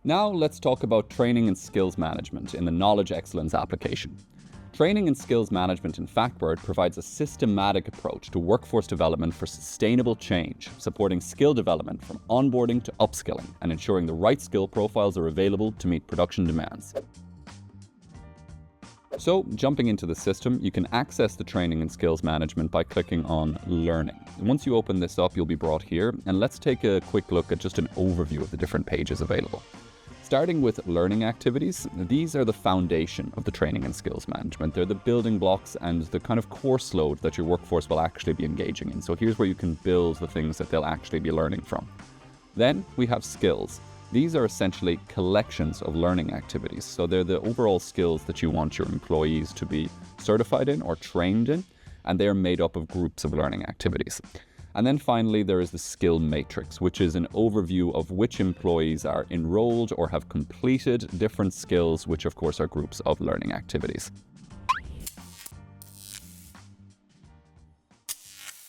Now let's talk about training and skills management in the Knowledge Excellence application. Training and skills management in Factbird provides a systematic approach to workforce development for sustainable change, supporting skill development from onboarding to upskilling and ensuring the right skill profiles are available to meet production demands. So, jumping into the system, you can access the training and skills management by clicking on Learning. And once you open this up, you'll be brought here, and let's take a quick look at just an overview of the different pages available. Starting with learning activities, these are the foundation of the training and skills management. They're the building blocks and the kind of course load that your workforce will actually be engaging in. So here's where you can build the things that they'll actually be learning from. Then we have skills. These are essentially collections of learning activities. So they're the overall skills that you want your employees to be certified in or trained in, and they're made up of groups of learning activities. And then finally, there is the skill matrix, which is an overview of which employees are enrolled or have completed different skills, which of course are groups of learning activities.